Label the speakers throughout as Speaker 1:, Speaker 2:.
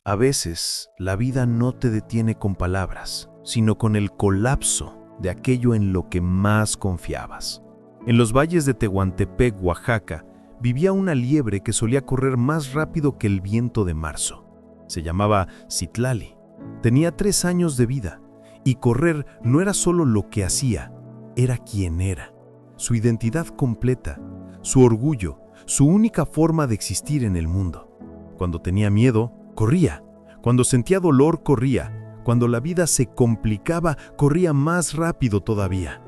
Speaker 1: A veces, la vida no te detiene con palabras, sino con el colapso de aquello en lo que más confiabas. En los valles de Tehuantepec, Oaxaca, vivía una liebre que solía correr más rápido que el viento de marzo. Se llamaba Citlali. Tenía 3 años de vida, y correr no era solo lo que hacía, era quien era. Su identidad completa, su orgullo, su única forma de existir en el mundo. Cuando tenía miedo, corría. Cuando sentía dolor, corría. Cuando la vida se complicaba, corría más rápido todavía.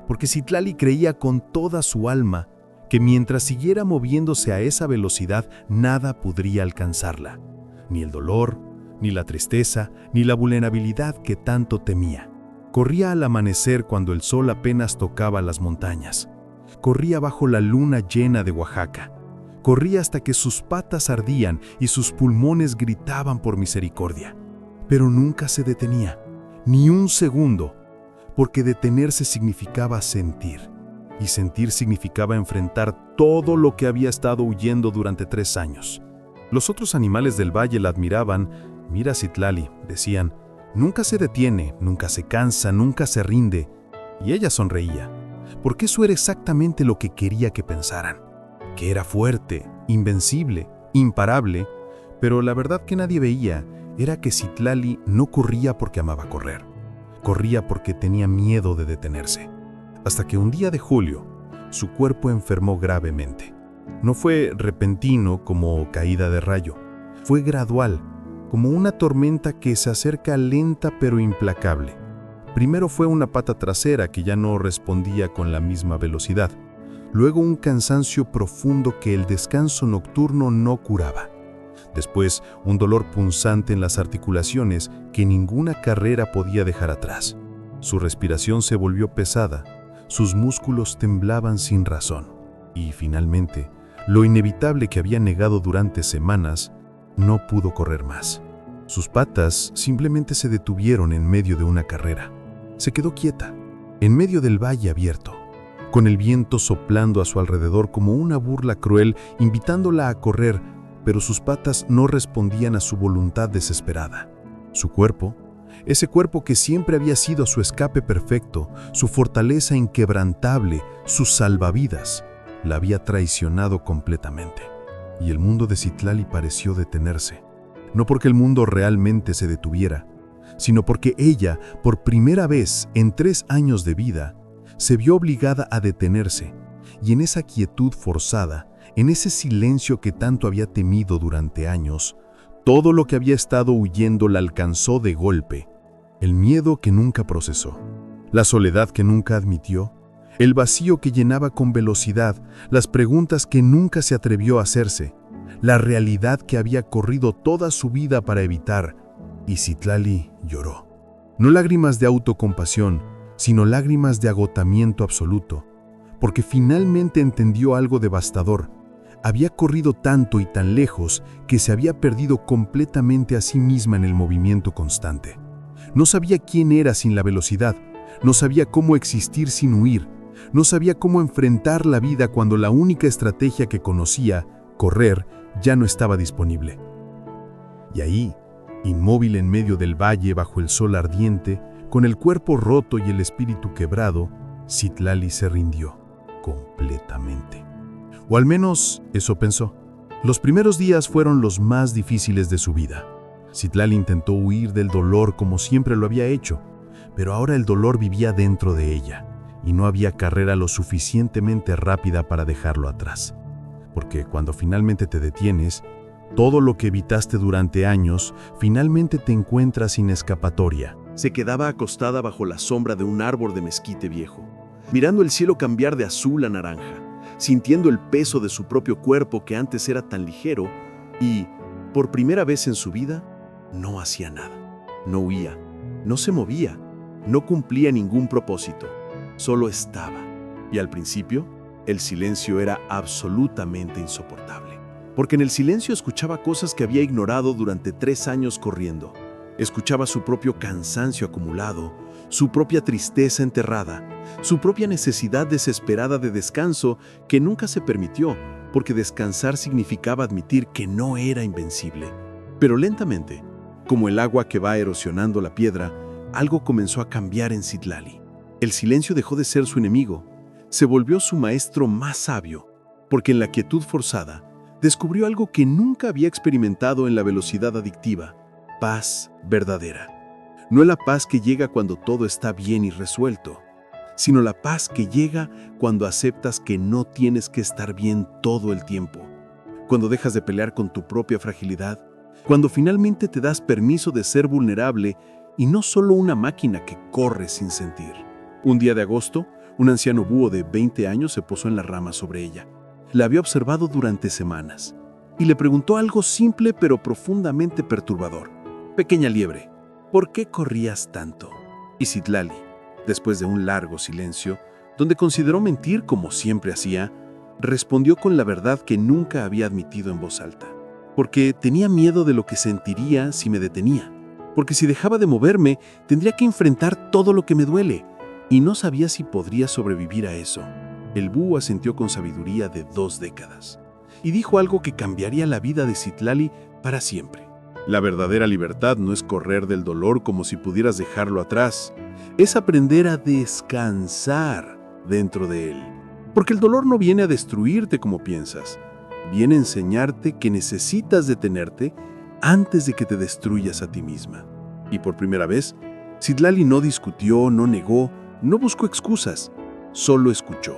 Speaker 1: Porque Citlali creía con toda su alma que mientras siguiera moviéndose a esa velocidad, nada podría alcanzarla. Ni el dolor, ni la tristeza, ni la vulnerabilidad que tanto temía. Corría al amanecer cuando el sol apenas tocaba las montañas. Corría bajo la luna llena de Oaxaca. Corría hasta que sus patas ardían y sus pulmones gritaban por misericordia. Pero nunca se detenía, ni un segundo, porque detenerse significaba sentir. Y sentir significaba enfrentar todo lo que había estado huyendo durante 3 años. Los otros animales del valle la admiraban. Mira Citlali, decían, nunca se detiene, nunca se cansa, nunca se rinde. Y ella sonreía, porque eso era exactamente lo que quería que pensaran. Que era fuerte, invencible, imparable, pero la verdad que nadie veía era que Citlali no corría porque amaba correr. Corría porque tenía miedo de detenerse. Hasta que un día de julio, su cuerpo enfermó gravemente. No fue repentino como caída de rayo, fue gradual, como una tormenta que se acerca lenta pero implacable. Primero fue una pata trasera que ya no respondía con la misma velocidad. Luego un cansancio profundo que el descanso nocturno no curaba. Después, un dolor punzante en las articulaciones que ninguna carrera podía dejar atrás. Su respiración se volvió pesada, sus músculos temblaban sin razón. Y finalmente, lo inevitable que había negado durante semanas, no pudo correr más. Sus patas simplemente se detuvieron en medio de una carrera. Se quedó quieta, en medio del valle abierto, con el viento soplando a su alrededor como una burla cruel, invitándola a correr, pero sus patas no respondían a su voluntad desesperada. Su cuerpo, ese cuerpo que siempre había sido su escape perfecto, su fortaleza inquebrantable, sus salvavidas, la había traicionado completamente. Y el mundo de Citlali pareció detenerse. No porque el mundo realmente se detuviera, sino porque ella, por primera vez en 3 años de vida, se vio obligada a detenerse, y en esa quietud forzada, en ese silencio que tanto había temido durante años, todo lo que había estado huyendo la alcanzó de golpe. El miedo que nunca procesó, la soledad que nunca admitió, el vacío que llenaba con velocidad, las preguntas que nunca se atrevió a hacerse, la realidad que había corrido toda su vida para evitar, y Citlali lloró. No lágrimas de autocompasión, sino lágrimas de agotamiento absoluto, porque finalmente entendió algo devastador. Había corrido tanto y tan lejos que se había perdido completamente a sí misma en el movimiento constante. No sabía quién era sin la velocidad, no sabía cómo existir sin huir, no sabía cómo enfrentar la vida cuando la única estrategia que conocía, correr, ya no estaba disponible. Y ahí, inmóvil en medio del valle bajo el sol ardiente, con el cuerpo roto y el espíritu quebrado, Citlali se rindió completamente. O al menos eso pensó. Los primeros días fueron los más difíciles de su vida. Citlali intentó huir del dolor como siempre lo había hecho, pero ahora el dolor vivía dentro de ella, y no había carrera lo suficientemente rápida para dejarlo atrás. Porque cuando finalmente te detienes, todo lo que evitaste durante años, finalmente te encuentras sin escapatoria.
Speaker 2: Se quedaba acostada bajo la sombra de un árbol de mezquite viejo, mirando el cielo cambiar de azul a naranja, sintiendo el peso de su propio cuerpo que antes era tan ligero y, por primera vez en su vida, no hacía nada. No huía, no se movía, no cumplía ningún propósito, solo estaba. Y al principio, el silencio era absolutamente insoportable, porque en el silencio escuchaba cosas que había ignorado durante 3 años corriendo. Escuchaba su propio cansancio acumulado, su propia tristeza enterrada, su propia necesidad desesperada de descanso que nunca se permitió, porque descansar significaba admitir que no era invencible. Pero lentamente, Como el agua que va erosionando la piedra, algo comenzó a cambiar en Citlali. El silencio dejó de ser su enemigo, se volvió su maestro más sabio, porque en la quietud forzada descubrió algo que nunca había experimentado en la velocidad adictiva: paz verdadera. No la paz que llega cuando todo está bien y resuelto, sino la paz que llega cuando aceptas que no tienes que estar bien todo el tiempo, cuando dejas de pelear con tu propia fragilidad, cuando finalmente te das permiso de ser vulnerable y no solo una máquina que corre sin sentir. Un día de agosto, un anciano búho de 20 años se posó en la rama sobre ella. La había observado durante semanas y le preguntó algo simple pero profundamente perturbador. «Pequeña liebre, ¿por qué corrías tanto?» Y Citlali, después de un largo silencio, donde consideró mentir como siempre hacía, respondió con la verdad que nunca había admitido en voz alta. «Porque tenía miedo de lo que sentiría si me detenía. Porque si dejaba de moverme, tendría que enfrentar todo lo que me duele. Y no sabía si podría sobrevivir a eso». El búho asintió con sabiduría de 2 décadas y dijo algo que cambiaría la vida de Citlali para siempre. La verdadera libertad no es correr del dolor como si pudieras dejarlo atrás. Es aprender a descansar dentro de él. Porque el dolor no viene a destruirte como piensas. Viene a enseñarte que necesitas detenerte antes de que te destruyas a ti misma. Y por primera vez, Citlali no discutió, no negó, no buscó excusas, solo escuchó.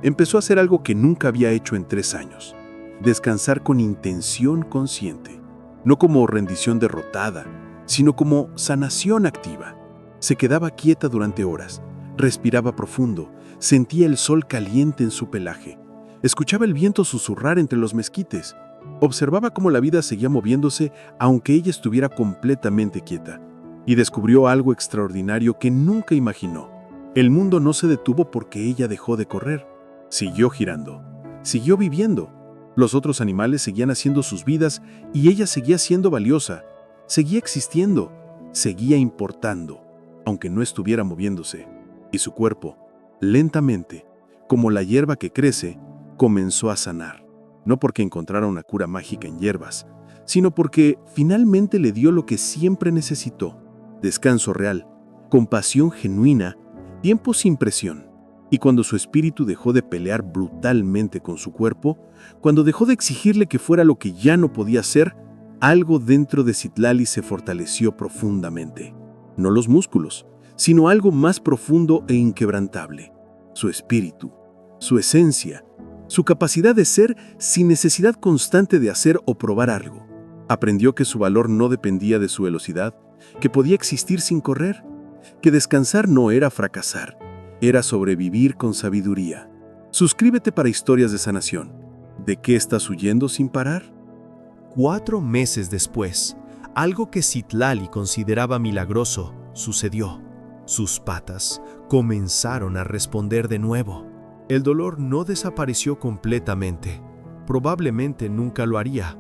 Speaker 2: Empezó a hacer algo que nunca había hecho en 3 años: descansar con intención consciente, no como rendición derrotada, sino como sanación activa. Se quedaba quieta durante horas, respiraba profundo, sentía el sol caliente en su pelaje, escuchaba el viento susurrar entre los mezquites, observaba cómo la vida seguía moviéndose aunque ella estuviera completamente quieta, y descubrió algo extraordinario que nunca imaginó. El mundo no se detuvo porque ella dejó de correr. Siguió girando, siguió viviendo. Los otros animales seguían haciendo sus vidas y ella seguía siendo valiosa, seguía existiendo, seguía importando, aunque no estuviera moviéndose. Y su cuerpo, lentamente, como la hierba que crece, comenzó a sanar. No porque encontrara una cura mágica en hierbas, sino porque finalmente le dio lo que siempre necesitó: descanso real, compasión genuina, tiempo sin presión. Y cuando su espíritu dejó de pelear brutalmente con su cuerpo, cuando dejó de exigirle que fuera lo que ya no podía ser, algo dentro de Citlali se fortaleció profundamente. No los músculos, sino algo más profundo e inquebrantable: su espíritu, su esencia, su capacidad de ser sin necesidad constante de hacer o probar algo. Aprendió que su valor no dependía de su velocidad, que podía existir sin correr, que descansar no era fracasar, era sobrevivir con sabiduría. Suscríbete para historias de sanación. ¿De qué estás huyendo sin parar?
Speaker 1: 4 meses después, algo que Citlali consideraba milagroso sucedió. Sus patas comenzaron a responder de nuevo. El dolor no desapareció completamente. Probablemente nunca lo haría,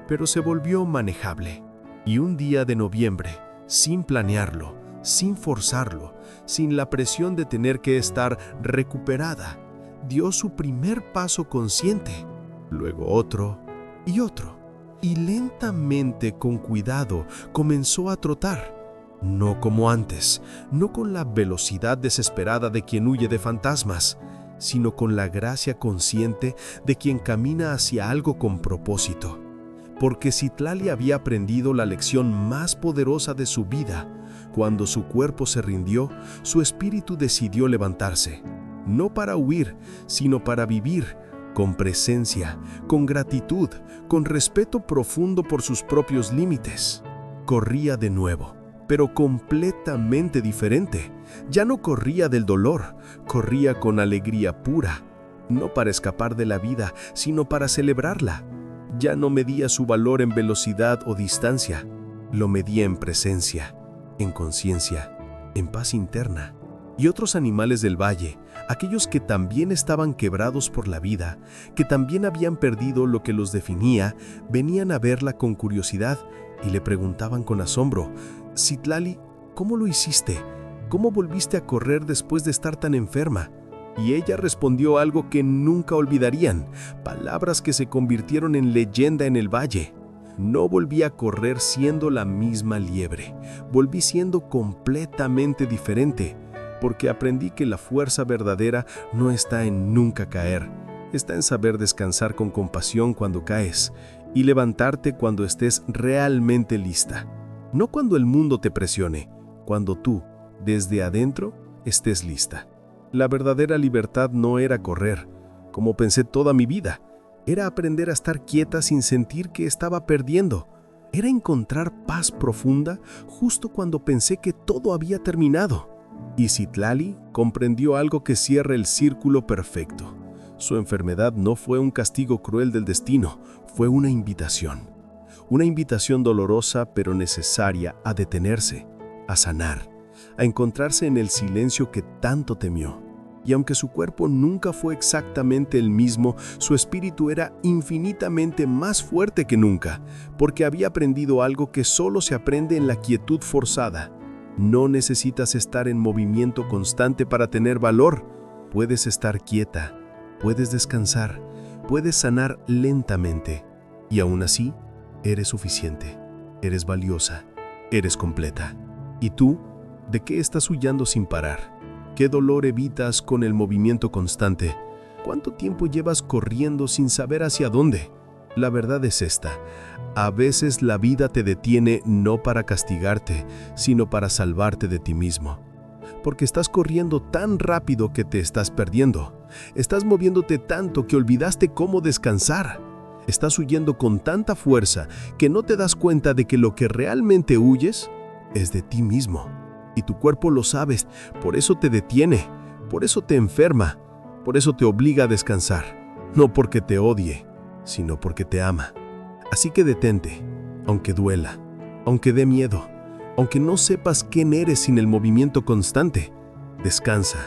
Speaker 1: pero se volvió manejable. Y un día de noviembre, sin planearlo, sin forzarlo, sin la presión de tener que estar recuperada, dio su primer paso consciente, luego otro, y lentamente, con cuidado, comenzó a trotar. No como antes, no con la velocidad desesperada de quien huye de fantasmas, sino con la gracia consciente de quien camina hacia algo con propósito. Porque Citlali había aprendido la lección más poderosa de su vida. Cuando su cuerpo se rindió, su espíritu decidió levantarse, no para huir, sino para vivir, con presencia, con gratitud, con respeto profundo por sus propios límites. Corría de nuevo, pero completamente diferente. Ya no corría del dolor, corría con alegría pura, no para escapar de la vida, sino para celebrarla. Ya no medía su valor en velocidad o distancia, lo medía en presencia, en conciencia, en paz interna. Y otros animales del valle, aquellos que también estaban quebrados por la vida, que también habían perdido lo que los definía, venían a verla con curiosidad y le preguntaban con asombro: «Citlali, ¿cómo lo hiciste? ¿Cómo volviste a correr después de estar tan enferma?». Y ella respondió algo que nunca olvidarían, palabras que se convirtieron en leyenda en el valle:
Speaker 3: No volví a correr siendo la misma liebre, volví siendo completamente diferente, porque aprendí que la fuerza verdadera no está en nunca caer, está en saber descansar con compasión cuando caes y levantarte cuando estés realmente lista. No cuando el mundo te presione, cuando tú, desde adentro, estés lista. La verdadera libertad no era correr, como pensé toda mi vida. Era aprender a estar quieta sin sentir que estaba perdiendo. Era encontrar paz profunda justo cuando pensé que todo había terminado. Y Citlali comprendió algo que cierra el círculo perfecto. Su enfermedad no fue un castigo cruel del destino, fue una invitación. Una invitación dolorosa pero necesaria a detenerse, a sanar, a encontrarse en el silencio que tanto temió. Y aunque su cuerpo nunca fue exactamente el mismo, su espíritu era infinitamente más fuerte que nunca, porque había aprendido algo que solo se aprende en la quietud forzada. No necesitas estar en movimiento constante para tener valor. Puedes estar quieta, puedes descansar, puedes sanar lentamente. Y aún así, eres suficiente, eres valiosa, eres completa. ¿Y tú? ¿De qué estás huyendo sin parar? ¿Qué dolor evitas con el movimiento constante? ¿Cuánto tiempo llevas corriendo sin saber hacia dónde? La verdad es esta: a veces la vida te detiene no para castigarte, sino para salvarte de ti mismo. Porque estás corriendo tan rápido que te estás perdiendo. Estás moviéndote tanto que olvidaste cómo descansar. Estás huyendo con tanta fuerza que no te das cuenta de que lo que realmente huyes es de ti mismo. Y tu cuerpo lo sabes, por eso te detiene, por eso te enferma, por eso te obliga a descansar. No porque te odie, sino porque te ama. Así que detente, aunque duela, aunque dé miedo, aunque no sepas quién eres sin el movimiento constante. Descansa,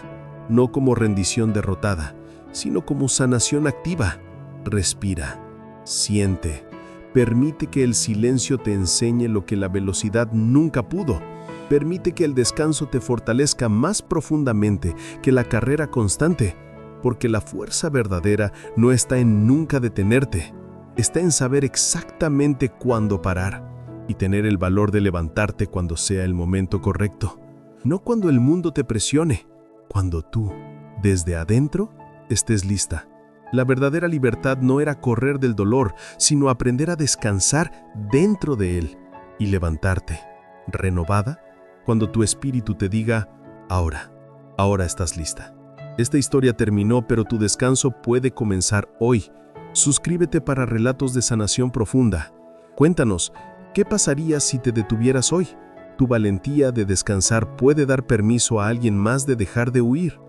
Speaker 3: no como rendición derrotada, sino como sanación activa. Respira, siente, permite que el silencio te enseñe lo que la velocidad nunca pudo. Permite que el descanso te fortalezca más profundamente que la carrera constante, porque la fuerza verdadera no está en nunca detenerte, está en saber exactamente cuándo parar y tener el valor de levantarte cuando sea el momento correcto. No cuando el mundo te presione, cuando tú, desde adentro, estés lista. La verdadera libertad no era correr del dolor, sino aprender a descansar dentro de él y levantarte, renovada, cuando tu espíritu te diga: ahora estás lista. Esta historia terminó, pero tu descanso puede comenzar hoy. Suscríbete para relatos de sanación profunda. Cuéntanos, ¿qué pasaría si te detuvieras hoy? Tu valentía de descansar puede dar permiso a alguien más de dejar de huir.